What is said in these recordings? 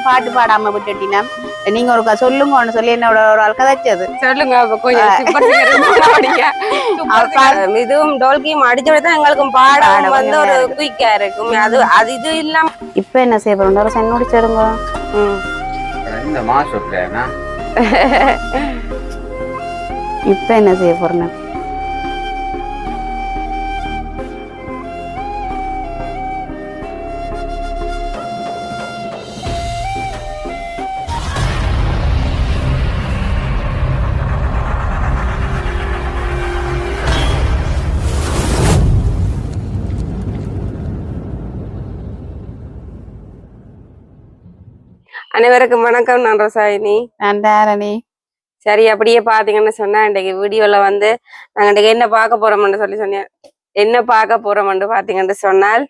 பாட்டு பாடாம விட்டுட்டினா நீங்க ஒரு சொல்லுங்க சொல்லி என்னோட ஒரு ஆள் கதைச்சது சொல்லுங்க. இதுவும் டோல்கியும் அடிச்சோடதான் எங்களுக்கும் பாடம் வந்து ஒரு குயிக்கா இருக்கும். அது அது இது இல்லாம இப்ப என்ன செய்ய போறோம் ஒரு சென் முடிச்சிருங்க. இப்ப என்ன செய்ய போறேன்னு அனைவருக்கும் வணக்கம். நான் ரசாயினி. நான் தாரணி. சரி, அப்படியே பாத்தீங்கன்னு சொன்னா இன்றைக்கு வீடியோல வந்து நாங்க இன்றைக்கு என்ன பார்க்க போறோம்னு சொன்னேன். என்ன பார்க்க போறோம்னு பாத்தீங்கன்னு சொன்னால்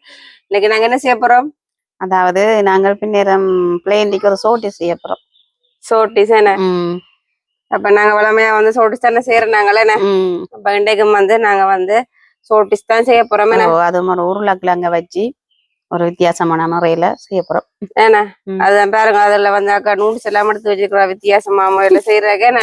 இன்னைக்கு நாங்க என்ன செய்ய போறோம், அதாவது நாங்கள் பின்னேரம் பிளேண்டிக்கு ஒரு சோட்டி செய்ய போறோம். சோட்டிஸ் என்ன அப்ப நாங்க வளமையா வந்து சோட்டிஸ் தானே செய்யறாங்களே. அப்ப இன்றைக்கும் வந்து நாங்க வந்து சோட்டிஸ் தான் செய்ய போறோம். அது மாதிரி உருளைக்கிழங்க வச்சு ஒரு வித்தியாசமான முறையில செய்ய போறோம். ஏன்னா அதுதான் பாருங்க, அதுல வந்து அக்கா நூடுல்ஸ் எல்லாம் எடுத்து வச்சிருக்கிறோம் வித்தியாசமா முறையில செய்யறாங்க. ஏன்னா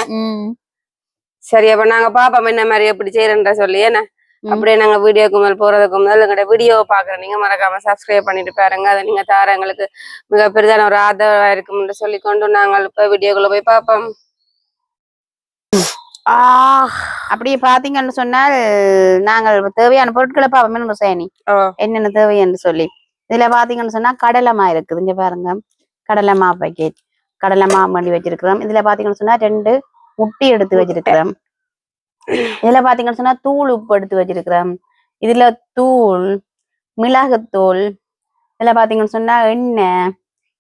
சரி, அப்ப நாங்க பாப்போம் என்ன மாதிரி எப்படி செய்யறன்ற சொல்லி. ஏன்னா அப்படியே நாங்க வீடியோக்கு மேல் போறதுக்கு முதல்ல எங்கள்ட வீடியோ பாக்குறோம். நீங்க மறக்காம சப்ஸ்கிரைப் பண்ணிட்டு பாருங்க. அதை நீங்க தார எங்களுக்கு மிக பெரிதான ஒரு ஆதரவா இருக்கும்னு சொல்லி கொண்டு நாங்கள் இப்ப வீடியோக்குள்ள போய் பார்ப்போம். அப்படியே பாத்தீங்கன்னு சொன்னால் நாங்கள் தேவையான பொருட்களை பார்ப்போம். சேனி என்னென்ன தேவைன்னு சொல்லி இதுல பாத்தீங்கன்னு சொன்னா கடலை மா இருக்குது. இங்க பாருங்க, கடலை மா பாக்கெட், கடலை மா பண்ணி வச்சிருக்கிறோம். இதுல பாத்தீங்கன்னு சொன்னா 2 முட்டி எடுத்து வச்சிருக்கிறோம். இதுல பாத்தீங்கன்னு சொன்னா தூள் உப்பு எடுத்து வச்சிருக்கிறோம். இதுல தூள் மிளகுத்தூள், இதுல பாத்தீங்கன்னு சொன்னா எண்ணெய்,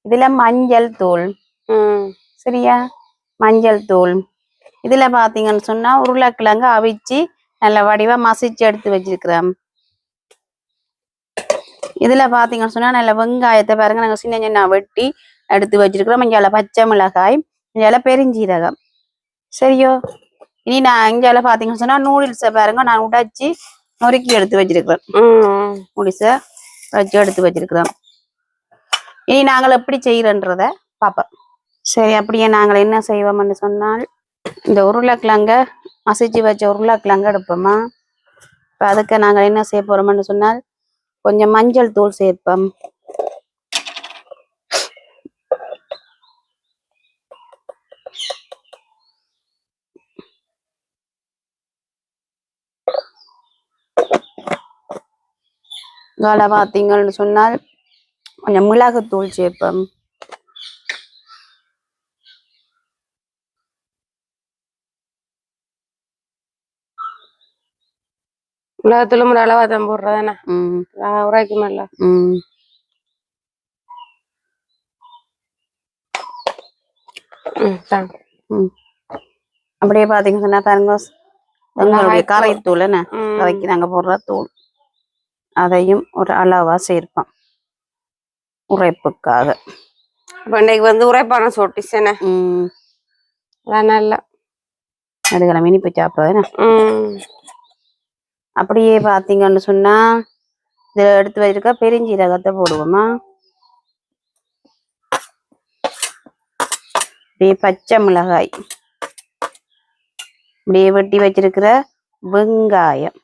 இதுல மஞ்சள் தூள், சரியா, மஞ்சள் தூள். இதுல பாத்தீங்கன்னு சொன்னா உருளைக்கிழங்கு அவிச்சு நல்ல வடிவா மசிச்சு எடுத்து வச்சிருக்கிறோம். இதுல பாத்தீங்கன்னு சொன்னா நல்ல வெங்காயத்தை பாருங்க நாங்க சின்ன சின்ன வெட்டி எடுத்து வச்சிருக்கிறோம். இங்கால பச்சை மிளகாய், இங்கால பெருஞ்சீரகம். சரியோ, இனி நான் இங்கால பாத்தீங்கன்னு சொன்னா நூடுல்ஸை பாருங்க நான் உடைச்சி நொறுக்கி எடுத்து வச்சிருக்கிறேன். நூடுல்ஸை வச்சு எடுத்து வச்சிருக்கிறோம். இனி நாங்கள் எப்படி செய்யறன்றத பாப்போம். சரி, அப்படியே நாங்கள் என்ன செய்வோம்னு சொன்னால் இந்த உருளைக்கிழங்க மசிச்சு வச்ச உருளைக்கிழங்க எடுப்போமா. இப்போ அதுக்கு நாங்கள் என்ன செய்ய போறோம்னு சொன்னால் கொஞ்சம் மஞ்சள் தூள் சேர்ப்போம். காலை பார்த்தீங்கன்னு சொன்னால் கொஞ்சம் மிளகுத்தூள் சேர்ப்போம். மிளகாத்தூளும் ஒரு அளவா தான் போடுறதானே, உரைக்கு மேல. அப்படியே பாத்தீங்கன்னு சொன்னா பாருங்க, எங்களுடைய கரைத்தூள் என்ன கரைக்கு நாங்க போடுற தூள், அதையும் ஒரு அளவா சேர்ப்போம் உரைப்புக்காக. இன்னைக்கு வந்து உரைப்பான சோட்டிஸ் என்ன நல்லா அதுகளை இனிப்பு சாப்பிடுறது. அப்படியே பாத்தீங்கன்னு சொன்னா இத எடுத்து வச்சிருக்க பெருஞ்சீரகத்தை போடுவோமா. அப்படியே பச்சை மிளகாய், அப்படியே வெட்டி வச்சிருக்கிற வெங்காயம்,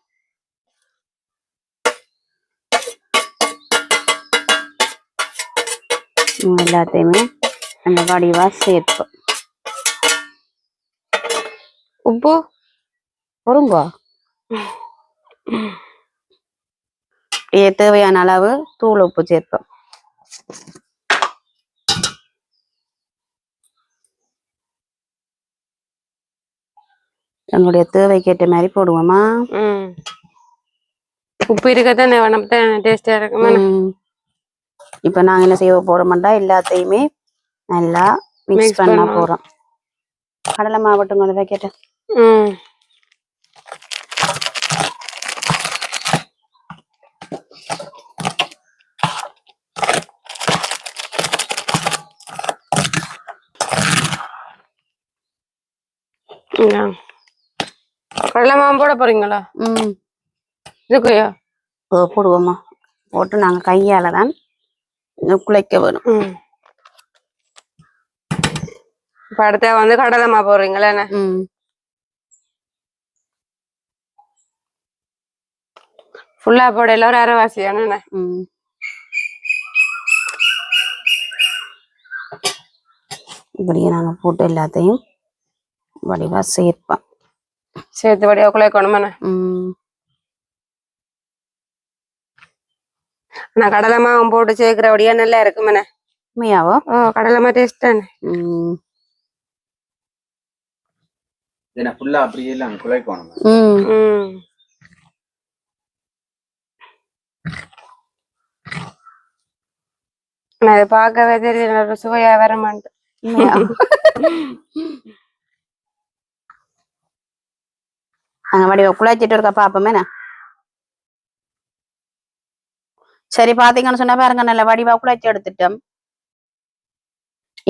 எல்லாத்தையுமே அந்த வடிவா சேர்ப்போம். உப்பு பொறுங்கோ, தேவையான அளவு தூள் உப்பு சேர்ப்போம். எங்களுடைய தேவைக்கு ஏற்ற மாதிரி போடுவோமா. உப்பு இருக்கத்தானே டேஸ்டா இருக்கும். இப்ப நாங்க என்ன செய்ய போறோம்டா எல்லாத்தையுமே நல்லா மிக்ஸ் பண்ண போறோம். கடலை மாவட்டம் அந்த பேக்கெட்டை கடலை மாவு போட போறீங்களா? இதுக்குயா போடுவோமா. போட்டு நாங்க கையால தான் குழைக்க வேணும். இப்ப அடுத்த வந்து கடலைமா போடுறீங்களா என்ன? ஃபுல்லா போடல ஒரு அரைவாசியான. இப்படியே நாங்க போட்டு எல்லாத்தையும் வடிவா சேர்ப்போம். சேர்த்து வடிவா குழைக்கணுமா? நான் கடலை மாவும் போட்டு சேர்க்கிற வடியா நல்லா இருக்குமே. உண்மையாவோ? கடலை மா டேஸ்ட் தானே. ஃபுல்லா அப்படியே எல்லாம் குழைக்கணும். நான் இதை பார்க்கவே தெரியல, சுவையா வர மாட்டேன். நாங்க வடிவ குழைச்சிட்டு இருக்க பாப்போமே. சரி பாத்தீங்கன்னு சொன்னா பாருங்க, நல்ல வடிவா குழைச்சி எடுத்துட்டோம்.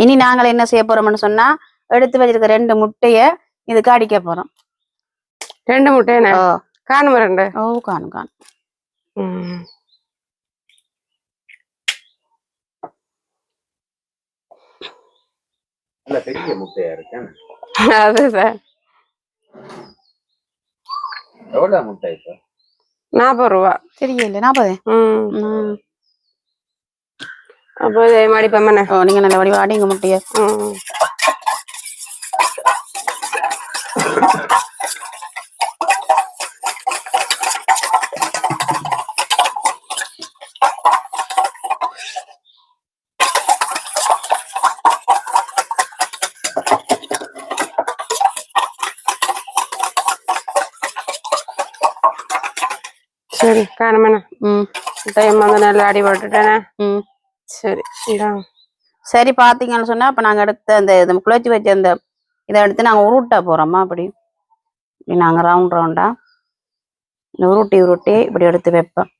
இனி நாங்கள் என்ன செய்ய போறோம்னு சொன்னா, எடுத்து வச்சிருக்க 2 முட்டைய இதுக்கு அடிக்க போறோம். 2 முட்டை காணுமா? 2 காணும். பெரிய முட்டையா இருக்கு. அதுதான். எவ்வளவு முட்டை இப்ப? 40 ரூபா. தெரியல 40. அப்போ மடிப்பம்மன. நீங்க நல்ல வடிவா அடிங்க முட்டைய. சரி காணுமண்ணா. டைம் வந்து நல்லா அடி போட்டுட்டேனே. சரி சரி பாத்தீங்கன்னு சொன்னா அப்ப நாங்க எடுத்த அந்த குழச்சி வச்ச அந்த இதை எடுத்து நாங்க உருட்ட போறோமா? அப்படி நாங்க ரவுண்டா உருட்டி இப்படி எடுத்து வைப்போம்.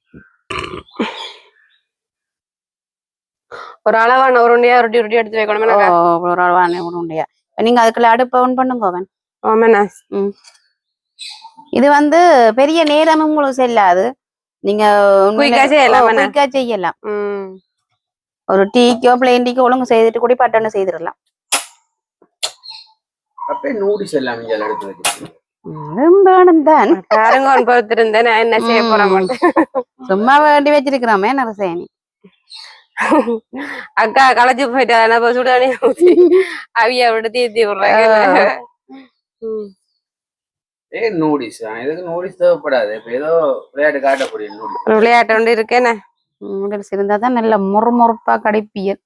ஒரு அளவான உருண்டையா உருட்டி எடுத்து வைக்கணும். ஒரு அளவான உருண்டையா. நீங்க அதுக்குள்ள அடுப்ப ஆன் பண்ணுங்க. இது வந்து பெரிய நேரமும் உங்களுக்கு செல்லாது. நீங்க செய்யலாம். ஒரு டீக்கோ பிளேன் டீக்கோ ஒழுங்கு செய்துட்டு கூட பட்டன்னு செய்திடலாம். சும்மா வேண்டி வச்சிருக்கிறோமே நரசேனி. அக்கா களைச்சு போயிட்டா சுடானி அவிய விட தீர்த்தி விடுறாங்க. நூடில்ஸ் இதுக்கு நூடில்ஸ் தேவைப்படாது. ஏதோ விளையாட்டு காட்டக்கூடிய விளையாட்டு ஒன்று இருக்கேன்னு. நூடுல்ஸ் இருந்தாதான் நல்ல முறுமுறுப்பா கிடைப்பியல்.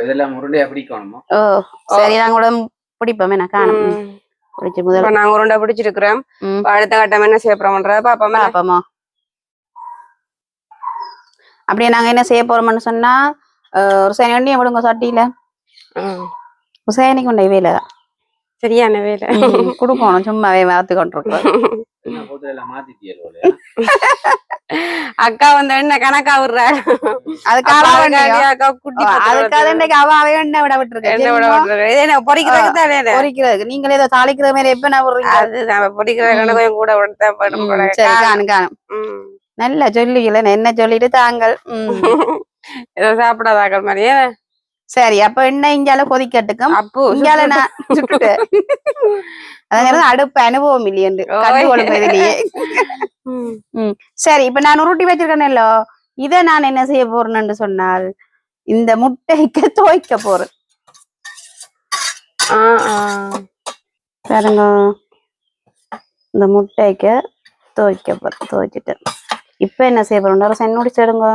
இதெல்லாம் உருண்டையா பிடிக்கணுமா? சரி நாங்க கூட பிடிப்போமே. நான் காணும் நாங்க உருண்டை பிடிச்சிருக்கிறோம். அடுத்த கட்டம் என்ன செய்ய போறோம்ன்றத பாப்போமா. அப்படியே நாங்க என்ன செய்ய போறோம்னு சொன்னா, ஒரு சனி விடுங்க சட்டியில. சனிக்கு கொண்ட வேலைதான் சரியான வேலை குடுக்கணும். சும்மாவே மாத்தி கொண்டிருக்கோம். அக்கா வந்து என்ன கணக்கா விடுற? அதுக்காக எண்ணெய் விட விட்டுருக்கு. பொறிக்கிறதுக்கு நீங்களே ஏதோ தாளிக்கிற மாதிரி எப்ப நான் விடுறீங்க? பொறிக்கிற கூட காணும். நல்ல சொல்லிக்கல என்ன சொல்லிட்டு தாங்கள் ஏதோ சாப்பிடாதாக்கள் மாதிரியே. சரி அப்ப என்ன இஞ்சால கொதிக்கட்டுக்கும். அப்போ இஞ்சால நான் சுட்டுட்டேன். அதாவது அடுப்பு அனுபவம் இல்லையண்டு இதுலயே. சரி இப்ப நான் உருட்டி வச்சிருக்கேன்ல, இதை நான் என்ன செய்ய போறேன்னு சொன்னால் இந்த முட்டைக்கு துவைக்க போறேன். பாருங்க இந்த முட்டைக்கு துவைக்க போறேன். துவைச்சிட்டேன். இப்ப என்ன செய்ய போறோம்? சென்னோடி சேருங்க.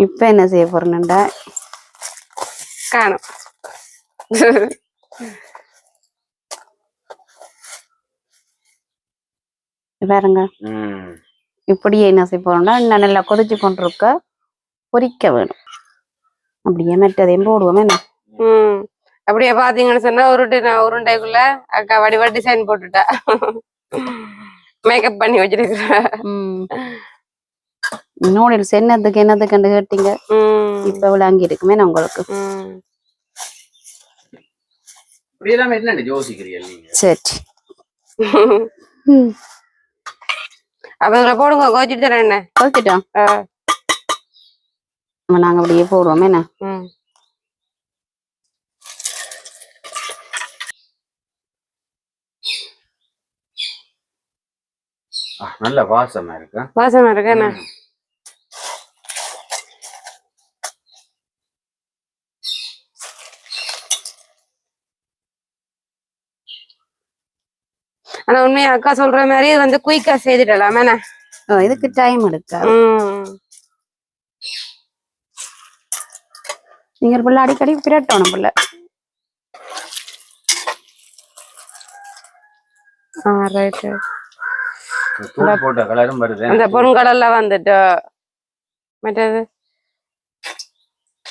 இப்ப என்ன செய்ய போறேன்டா காணும். பாருங்க இப்படியே என்ன செய்ய போறோம்னா இன்னும் நல்லா கொதிச்சு கொண்டிருக்க பொரிக்க வேணும். அப்படியே மெட்டதையும் போடுவோம். என்ன அப்படியே பாத்தீங்கன்னு சொன்னா உருண்டைக்குள்ள அக்கா வடிவா டிசைன் போட்டுட்டா மேக்கப் பண்ணி வச்சிருக்க. நூடுல்ஸ் என்னதுக்கு கேட்டீங்க. இப்ப விளங்கி இருக்குமே நான் உங்களுக்கு. இப்படி எல்லாம் என்ன யோசிக்கிறீங்க நீங்க? சரி அவங்க போடுங்க கோச்சிட்டு தரேன் என்ன ஓகேட்டோம் நாங்க அப்படியே போடுவோம் என்ன நல்ல வாசமா இருக்கு. வாசமா இருக்கு என்ன ஆனா உண்மையா அக்கா சொல்ற மாதிரி இது வந்து குயிக்கா செய்துடலாம் என்ன இதுக்கு டைம் எடுக்கா நீங்க பிள்ளை அடிக்கடி பிரட்டணும் பிள்ளை ரைட்டு போட்ட கலரும் வருது. அந்த பொருங்கடல்ல வந்துட்டு மற்றது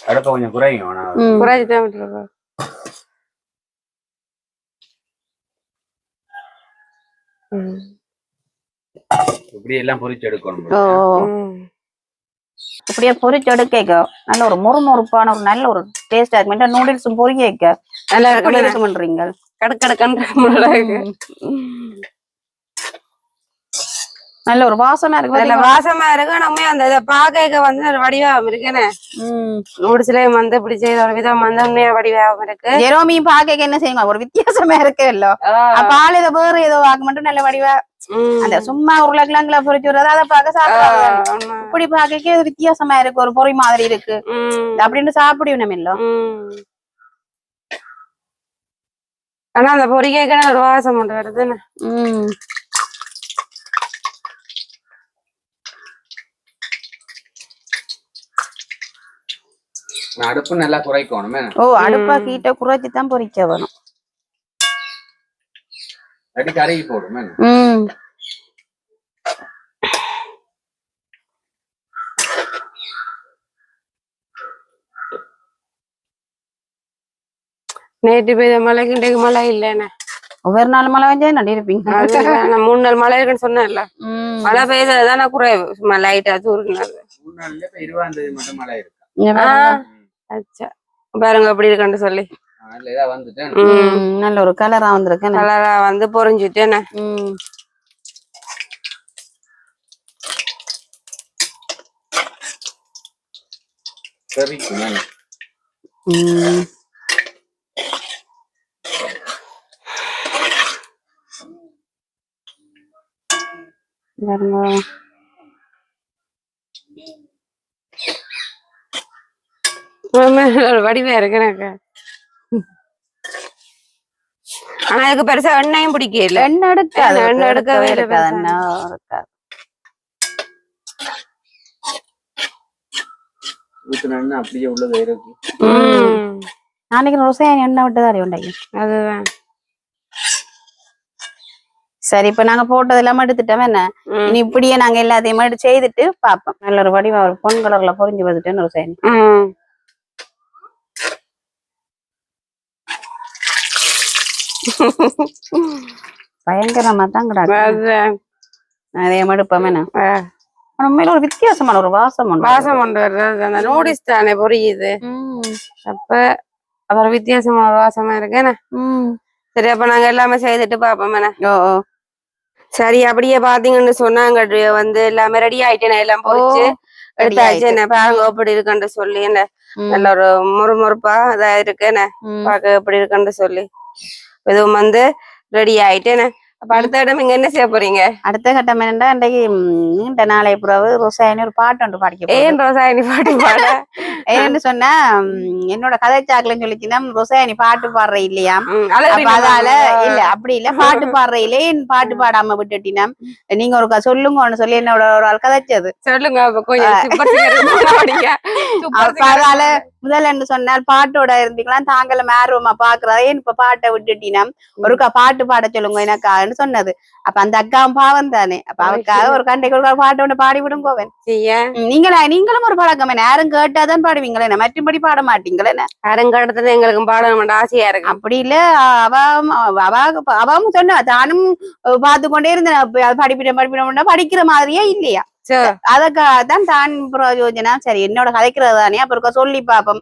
அடுப்ப கொஞ்சம் குறைங்க குறைச்சிதான் விட்டுருக்கா இப்படி எல்லாம் பொரிச்சு எடுக்கணும். இப்படியே பொரிச்சு எடுக்க நல்ல ஒரு முறுமுறுப்பான ஒரு நல்ல ஒரு டேஸ்டா இருக்கு. நூடுல்ஸும் பொரிக்க நல்லா இருக்கு பண்றீங்க கடற்கடற்கன்ற நல்ல ஒரு வாசமா இருக்கு. நல்ல வாசமா இருக்கு. நம்ம அந்த இதை பாக்க வந்து ஒரு வடிவாகம் இருக்குன்னு நூடுல்ஸ்லயும் வந்து இப்படி செய்த ஒரு விதம் வந்து உண்மையா வடிவாகம் இருக்கு. ஜெரோமியும் பாக்க என்ன செய்யுமா ஒரு வித்தியாசமா இருக்கு இல்ல அப்ப ஆள் இதை வேறு ஏதோ ஆக மட்டும் நல்ல வடிவா அந்த சும்மா உருளைக்கிழங்குல பொரிச்சு விடுறது அதை பார்க்க சாப்பிடுவாங்க. இப்படி பாக்க வித்தியாசமா இருக்கு ஒரு பொறி மாதிரி இருக்கு அப்படின்னு சாப்பிடுவோம் இல்ல. ஆனா அந்த பொறிக்க ஒரு வாசம் கொண்டு வருதுன்னு அடுப்பு நல்லா குறைக்கணும். அடுப்பா கீட்ட குறைச்சிதான் பொரிக்க வேணும். கறி போடும். நேற்று பெய்த மழைக்கு இன்றைக்கு மழை இல்லைன்னு ஒவ்வொரு நாள் மழை பெஞ்சா நடி இருப்பீங்க. 3 நாள் மழை இருக்குன்னு சொன்னேன்ல மழை பெய்ததானே குறைவு லைட்டா தூருனால 3 நாள்ல 20ஆம் தேதி மட்டும் மழை இருக்கு. பாருங்க அப்படி இருக்குன்னு சொல்லி நல்ல ஒரு கலரா வந்திருக்கு. கலரா வந்து பொறிஞ்சுட்டேன்னு வடிவா இருக்கு எனக்கு. ஆனா அதுக்கு பெருசா எண்ணெயும் பிடிக்கல. எண்ணெய் எடுக்காது. எண்ணெய் எடுக்கவே இருக்காது. அப்படியே உள்ளது இருக்கு. நாளைக்கு ரோசையானி எண்ணெய் விட்டுதான் உண்டாக்கி. அதுதான் சரி. இப்ப நாங்க போட்டது எல்லாம் எடுத்துட்டோம் என்ன இனி இப்படியே நாங்க எல்லாத்தையும் எடுத்து செய்துட்டு பாப்போம். நல்ல ஒரு வடிவா ஒரு பொன் கலர்ல பொறிஞ்சு வந்துட்டேன்னு ரோசையானி பயங்கரமா தான் கிடாது. அதே மடுப்போம் என்ன உண்மையில ஒரு வித்தியாசமான ஒரு வாசம் கொண்டு வர்றது அந்த நூடுல்ஸ் தானே பொரியுது. அப்ப அது ஒரு வித்தியாசமான ஒரு வாசமா இருக்கு என்ன. சரி அப்ப நாங்க எல்லாமே செய்துட்டு பாப்போம் என்ன. சரி அப்படியே பாத்தீங்கன்னு சொன்னாங்க வந்து எல்லாமே ரெடி ஆயிட்டேன் எல்லாம் பொரிச்சு எடுத்தாச்சு என்ன பாருங்க எப்படி இருக்குன்னு சொல்லி என்ன நல்ல ஒரு முறுமுறுப்பா இதா இருக்கு என்ன பாக்க எப்படி இருக்குன்னு சொல்லி இதுவும் வந்து ரெடி ஆயிட்டேன்னு. அப்ப அடுத்த இடம் இங்க என்ன செய்ய போறீங்க? அடுத்த கட்டம் என்னண்டா இன்றைக்கு நீண்ட நாளை பிறகு ரோசாயனி ஒரு பாட்டு ஒன்று பாடிக்க. ஏன் ரோசாயனி பாட்டு பாட? ஏன்னு சொன்னா என்னோட கதை சாக்கலன்னு சொல்லிச்சுன்னா ரோசாயனி பாட்டு பாடுற இல்லையா அதால இல்ல அப்படி இல்ல பாட்டு பாடுற இல்லையே பாட்டு பாடாம விட்டுட்டினா நீங்க ஒரு சொல்லுங்கன்னு சொல்லி என்னோட ஒரு ஆள் கதைச்சது. சொல்லுங்க. அதால முதல்ல என்ன சொன்னால் பாட்டோட இருந்தீங்களா தாங்களும் ஆர்வமா பாக்குறதா ஏன் இப்ப பாட்டை விட்டுட்டினா ஒருக்கா பாட்டு பாட சொல்லுங்க எனக்கான்னு சொன்னது. அப்ப அந்த அக்காவும் பாவம் தானே. அப்ப அவக்காக ஒரு கண்டைக்கு ஒரு பாட்டு ஒண்ணு பாடி விடும் போவேன். நீங்களும் ஒரு பழக்கம் என்ன யாரும் கேட்டாதான் பாடுவீங்களே மற்றபடி பாட மாட்டீங்களே. யாரும் கேட்டது எங்களுக்கு பாடணும் ஆசையா இருக்கு. அப்படி இல்ல அவாவும் சொன்ன தானும் பார்த்து கொண்டே இருந்தேன் படிப்பிட படிக்கிற மாதிரியே இல்லையா. சரி. அதுக்காகத்தான் தான் பிரயோஜனா சரி என்னோட கதைக்கிறது தானே அப்புறம் சொல்லி பாப்போம்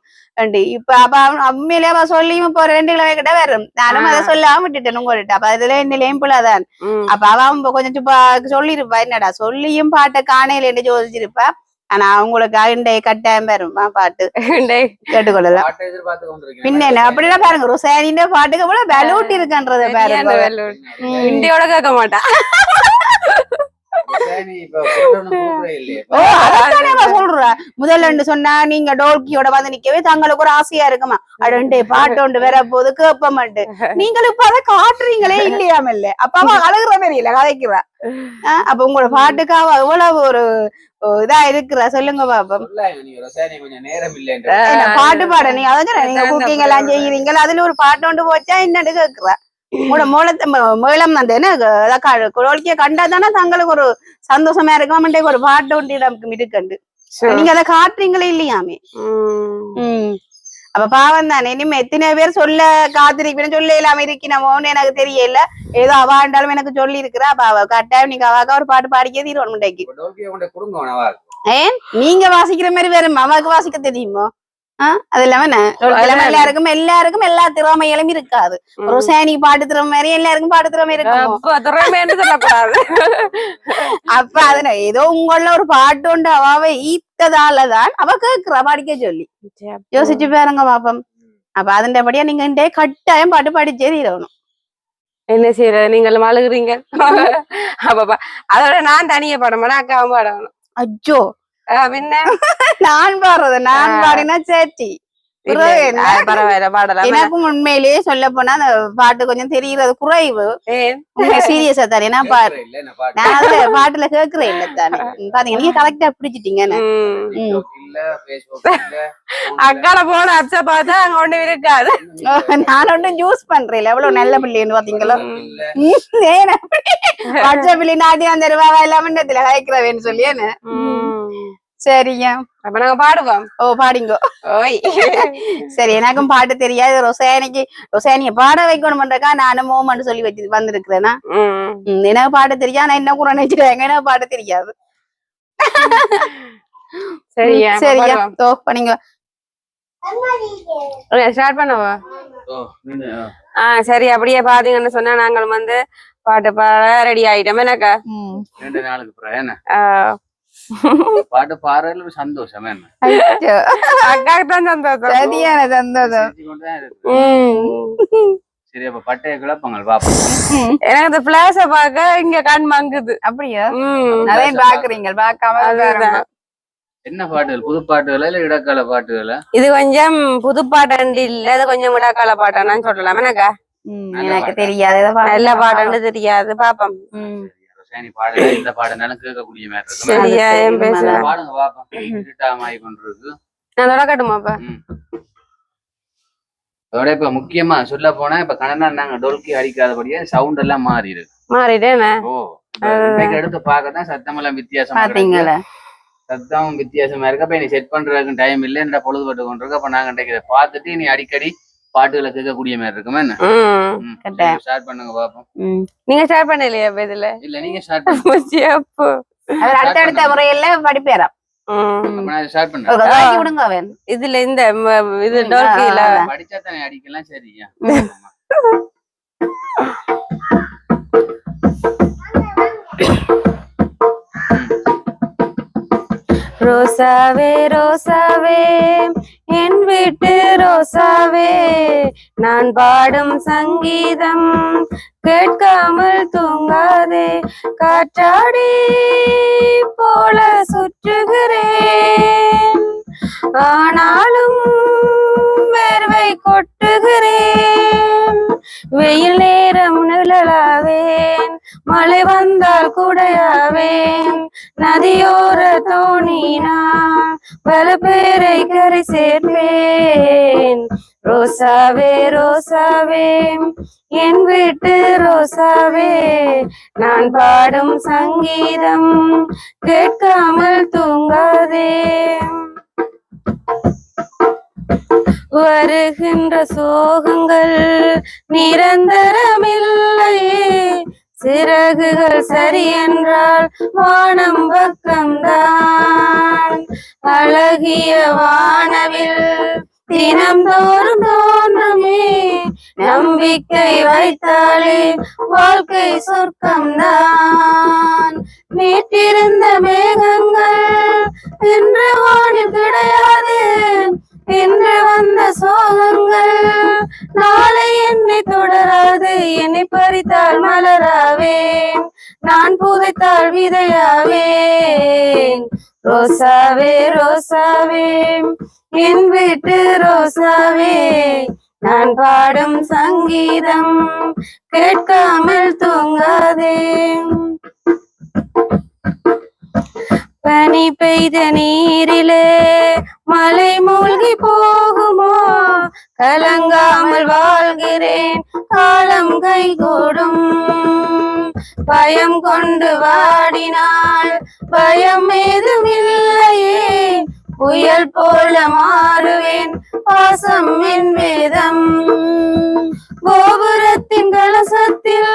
இப்ப அப்ப உண்மையிலே அவ சொல்லியும் இப்போ 2 கிலோ கிட்ட வரும் நானும் அதை சொல்லாம விட்டுட்டேன் உங்கள்கிட்ட அப்ப அதுல என்னையும் பிள்ளைதான் அப்ப அவன் கொஞ்சம் சுப்பா சொல்லிருப்பா என்னடா சொல்லியும் பாட்டை காணையில என்று யோசிச்சிருப்பா ஆனா அவங்களுக்கு அண்டை கட்டாயம் வருமா பாட்டு கேட்டுக்கொள்ளலாம் பின்ன என்ன அப்படிலாம் பாருங்க ரோசானின் பாட்டுக்கு போல பலூட்டி இருக்குன்றத பாருங்க இண்டியோட கேட்க மாட்டா சொல்ற முதல்ல சொன்னா நீங்க டோல்கியோட வந்து நிக்கவே தங்களுக்கு ஒரு ஆசையா இருக்குமா அடண்டே பாட்டு ஒன்று வர போது கேப்ப மாட்டேன் நீங்களும் இப்ப அதை காட்டுறீங்களே இல்லையாம இல்ல அப்ப அவ அழுகுற மாதிரி இல்ல கதைக்குறா அப்ப உங்களோட பாட்டுக்காக எவ்வளவு ஒரு இதா இருக்கிற சொல்லுங்க பாப்போம் பாட்டு பாட நீங்க அதான் நீங்க குக்கிங் எல்லாம் செய்யறீங்களா அதுல ஒரு பாட்டு ஒன்று போச்சா என்னன்னு கேக்குறா உங்களோட மேளம் அந்த என்ன குழந்தைய கண்டாதானே தங்களுக்கு ஒரு சந்தோஷமா இருக்கும் ஒரு பாட்டு ஒன்று இருக்கண்டு நீங்க அதை காட்டுறீங்களே இல்லையாமே அப்ப பாவம் தானே இனிமே எத்தனை பேர் சொல்ல காத்திருப்பேன்னு சொல்ல இல்லாம இருக்கணுமோன்னு எனக்கு தெரியல ஏதோ அவாண்டாலும் எனக்கு சொல்லி இருக்கிறா அப்ப அவ கட்டாயம் நீங்க அவாக்கா ஒரு பாட்டு பாடிக்கே தீர்வு முண்டைக்கு ஏன் நீங்க வாசிக்கிற மாதிரி வேற அவாவுக்கு வாசிக்க தெரியுமோ அது இல்லாம எல்லாருக்கும் எல்லா திறமைகளும் இருக்காது ரோசானி பாட்டு திறமை மாதிரி எல்லாருக்கும் பாட்டு திறமை இருக்கும் அப்ப அதுல ஏதோ உங்கள ஒரு பாட்டு உண்டு அவாவை ஈர்த்ததாலதான் அவ கேக்குறா படிக்க சொல்லி யோசிச்சு பாருங்க பாப்பம் அப்ப அதன்படியா நீங்க கட்டாயம் பாட்டு படிச்சே தீரணும் என்ன செய்யற நீங்களும் அழுகுறீங்க அப்பப்பா அதோட நான் தனியா பாடமாட்டேன் அக்காவும் பாடணும் அச்சோ பின்ன நான் பாடுறது நான் பாடினா சேச்சி பரவாயில்ல பாடலாம் எனக்கும் உண்மையிலேயே சொல்ல போனா அந்த பாட்டு கொஞ்சம் தெரியறது குறைவு சீரியஸா தானே நான் அதுல பாட்டுல கேக்குறேன் இல்ல தானே பாத்தீங்க நீங்க கரெக்டா பிடிச்சிட்டீங்கன்னு அக்கால போன அப்ச பார்த்தா அங்க ஒண்ணு இருக்காது நான் ஒன்னும் யூஸ் பண்றேன் எவ்வளவு நல்ல பிள்ளைன்னு பாத்தீங்களா வாட்ஸ்அப்ல நாட்டி அந்த ரூபாய் இல்லாம கதைக்கிறவேன்னு சொல்லி என்ன சரிங்க அப்ப நாங்க பாடுவோம் ஓ பாடிங்கோ ஓய் சரி எனக்கும் பாட்டு தெரியாது ரொசானிய பாட வைக்கணும்ன்றக்கா நானும் மோமன்னு சொல்லி வச்சு வந்திருக்கிறேன்னா எனக்கு பாட்டு தெரியாது நான் என்ன கூட நினைச்சிருக்கேன் எனக்கு பாட்டு தெரியாது சரியா சரியா தோ பண்ணீங்க ஸ்டார்ட் பண்ணவா சரி அப்படியே பாத்தீங்கன்னு சொன்னா நாங்கள் வந்து பாட்டு பாட ரெடி ஆயிட்டோம் எனக்கா 2 நாளுக்கு பாட்டு பாடுறதுல சந்தோஷம் அக்காக்கு தான் சந்தோஷம் சரியான சந்தோஷம் சரி அப்ப பட்டைய கிளப்பங்கள் பாப்போம் எனக்கு இந்த பிளாஸ பாக்க இங்க கண் மங்குது அப்படியா அதையும் பாக்குறீங்க பாக்காம என்ன பாட்டுகள் புது பாட்டுகளா இல்ல இடக்கால பாட்டுகளா இது கொஞ்சம் புது பாட்டு இல்ல இது கொஞ்சம் இடக்கால பாட்டான்னு சொல்லலாம் எனக்கா எனக்கு தெரியாது நல்ல பாட்டு தெரியாது பாப்போம் பாடல இந்த பாடனாலும் கேட்கக்கூடிய மாதிரி இருக்கும் பாடுங்க பாப்போம் இருட்டாமாய் கொண்டிருக்கு நான் தொடக்கட்டுமாப்பா அதோட இப்ப முக்கியமா சொல்ல போனா இப்ப கனடா நாங்க டொல்கி அடிக்காதபடியே சவுண்ட் எல்லாம் மாறிட்டேன் எடுத்து பாக்கதான் சத்தம் எல்லாம் வித்தியாசமா சத்தம் வித்தியாசமா இருக்கு அப்ப நீ செட் பண்றதுக்கு டைம் இல்ல என்ற பொழுதுபட்டு கொண்டிருக்கு அப்ப நாங்க பாத்துட்டு நீ அடிக்கடி பாட்டுகளை கேட்கக்கூடிய மாதிரி இருக்குமா என்ன ஸ்டார்ட் பண்ணுங்க பாப்போம் நீங்க ஸ்டார்ட் பண்ணலையா இதுல இல்ல நீங்க ஸ்டார்ட் பண்ணுங்க அடுத்த முறையில படிப்பேறா ஸ்டார்ட் பண்ணுங்க விடுங்க அவன் இதுல இந்த இது டோல்கில படிச்சா தானே அடிக்கலாம் சரியா ரோசாவே ரோசாவே என் வீட்டு ரோசாவே நான் பாடும் சங்கீதம் கேட்காமல் தூங்காதே காற்றாடி போல சுற்றுகிறேன் ஆனாலும் வேர்வை கொட்டுகிறேன் வெயில் நேரம் நிழலாவேன் மழை வந்தால் குடையாவேன் நதியோர தோணினான் பல பேரை கரை சேர்ப்பேன் ரோசாவே ரோசாவே என் வீட்டு ரோசாவே நான் பாடும் சங்கீதம் கேட்காமல் தூங்காதே வருகின்ற சோகங்கள் நிரந்தரமில்லையே சிறகுகள் சரி என்றால் வானம் பக்கம்தான் அழகிய வானவில் தினம்தோறும் தோன்றமே நம்பிக்கை வைத்தாலே வாழ்க்கை சொர்க்கம்தான் நேற்றிருந்த மேகங்கள் இன்று வானில் கிடையாது இன்று வந்த சோகங்கள் நாளை என்னை தொடராது என்னை பறித்தால் மலராவேன் நான் புதைத்தால் விதையாவேன் ரோசாவே ரோசாவே என் வீட்டு ரோசாவே நான் பாடும் சங்கீதம் கேட்காமல் தூங்காதே பனி பெய்த நீரிலே மலை மூழ்கி போகுமோ கலங்காமல் வாழ்கிறேன் காலம் கைகூடும் பயம் கொண்டு வாடினால் பயம் ஏதும் இல்லையே புயல் போல மாறுவேன் பாசம் என் வேதம் கோபுரத்தின் கலசத்தில்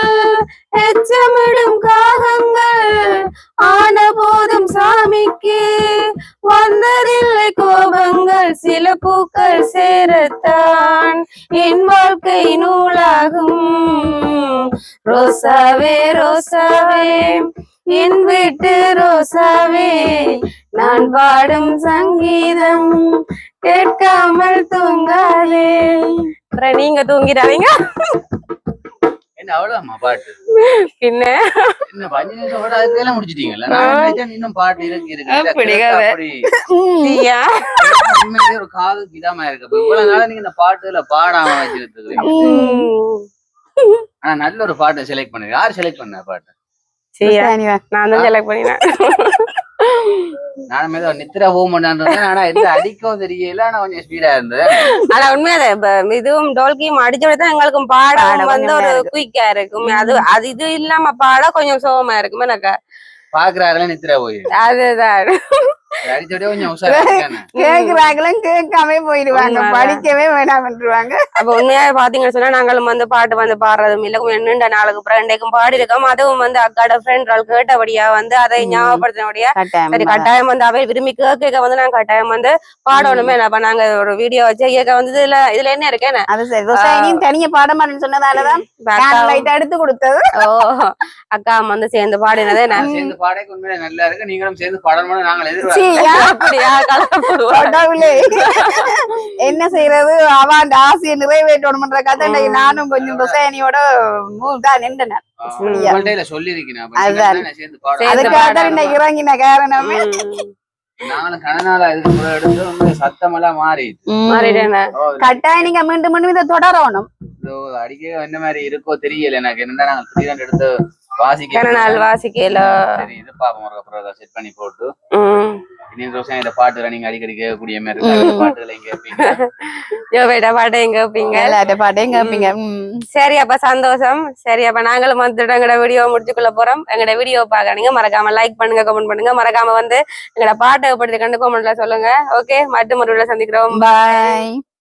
எச்சமிடும் காகங்கள் ஆன போதும் சாமிக்கு வந்ததில்லை கோபங்கள் சில பூக்கள் சேரத்தான் என் வாழ்க்கை நூலாகும் ரோசாவே ரோசாவே என் வீட்டு ரோசாவே நான் பாடும் சங்கீதம் கேட்காமல் தூங்காதே நீங்க தூங்கிடாதீங்க என்ன அவ்வளவுமா பாட்டு என்ன என்ன 5 நிமிஷம் கூட அதுக்கெல்லாம் முடிச்சிட்டீங்கல்ல நான் நினைச்சேன் இன்னும் பாட்டு இருக்கு அப்படி உண்மையிலேயே ஒரு காது கிதமா இருக்கு இவ்வளவு நாளா நீங்க இந்த பாட்டுல பாடாம வச்சிருக்கீங்க ஆனா நல்ல ஒரு பாட்டை செலக்ட் பண்ணுங்க யார் செலக்ட் பண்ண பாட்டு நான் தான் செலக்ட் பண்ணினேன் நானும் ஏதோ நித்திர போமாட்டேன் ஆனா எந்த அடிக்கவும் தெரியல ஆனா கொஞ்சம் ஸ்பீடா இருந்தது ஆனா உண்மையா இதுவும் டோல்கியும் அடிச்சோடதான் எங்களுக்கும் பாடம் வந்து ஒரு குயிக்கா இருக்கும் அது இது இல்லாம பாட கொஞ்சம் சோகமா இருக்கும் எனக்கு பாக்குறாருல நித்திர போய் அதுதான் அடிச்சோடய கொஞ்சம் உஷாரா கேக்குறாங்களும் கேட்காம போயிடுவாங்க படிக்கவே வேணாம்ன்றுவாங்க அப்ப உண்மையா பாத்தீங்கன்னு சொன்னா நாங்களும் வந்து பாட்டு வந்து பாடுறதும் இல்ல நீண்ட நாளுக்கு அப்புறம் இன்றைக்கும் பாடி இருக்கோம் அதுவும் வந்து அக்காட ஃப்ரெண்ட் கேட்டபடியா வந்து அதை ஞாபகப்படுத்தினபடியா சரி கட்டாயம் வந்து அவை விரும்பி கேட்க வந்து நாங்க கட்டாயம் வந்து பாடணுமே அப்ப நாங்க ஒரு வீடியோ வச்சு கேட்க வந்து இதுல என்ன இருக்கேன் அது சரி தனியா பாட மாட்டேன்னு சொன்னதாலதான் எடுத்து கொடுத்தது அக்கா வந்து சேர்ந்து பாடினதே நான் சேர்ந்து பாடக்கு உண்மையில நல்லா இருக்கு நீங்களும் சேர்ந்து பாடணும்னு நாங்கள் எதிர்பார்க்கிறோம் என்ன செய்யறது அவன் ஆசையை நிறைவேற்றணும்ன்ற கதை நானும் கொஞ்சம் ரோசானியோட நின்றேன் சொல்லிருக்கேன் இறங்கின காரணமே நானும் கனநாளா இதுக்கு முறை எடுத்து சத்தமெல்லாம் கட்டாயம் நீங்க மீண்டும் மீண்டும் இதை தொடரணும் அடிக்க என்ன மாதிரி இருக்கோ தெரியல எனக்கு என்ன நாங்க திடீர்னு எடுத்து வாசிக்கல சரி இது பாப்போம் செட் பண்ணி போட்டு இன்னும் ரோஷன் இந்த பாட்டுல நீங்க அடிக்கடி கேட்கக்கூடிய மாதிரி பாட்டுகளை பாட்டையும் கேட்பீங்க பாட்டையும் கேட்பீங்க சரி அப்ப சந்தோஷம் சரி அப்ப நாங்களும் வந்துட்டு எங்களோட வீடியோ முடிச்சுக்கொள்ள போறோம் எங்களோட வீடியோ பாக்காதீங்க மறக்காம லைக் பண்ணுங்க கமெண்ட் பண்ணுங்க மறக்காம வந்து எங்களோட பாட்டை படுத்தி கண்டு கமெண்ட்ல சொல்லுங்க ஓகே மற்றும் ஒரு சந்திக்கிறோம் பாய்.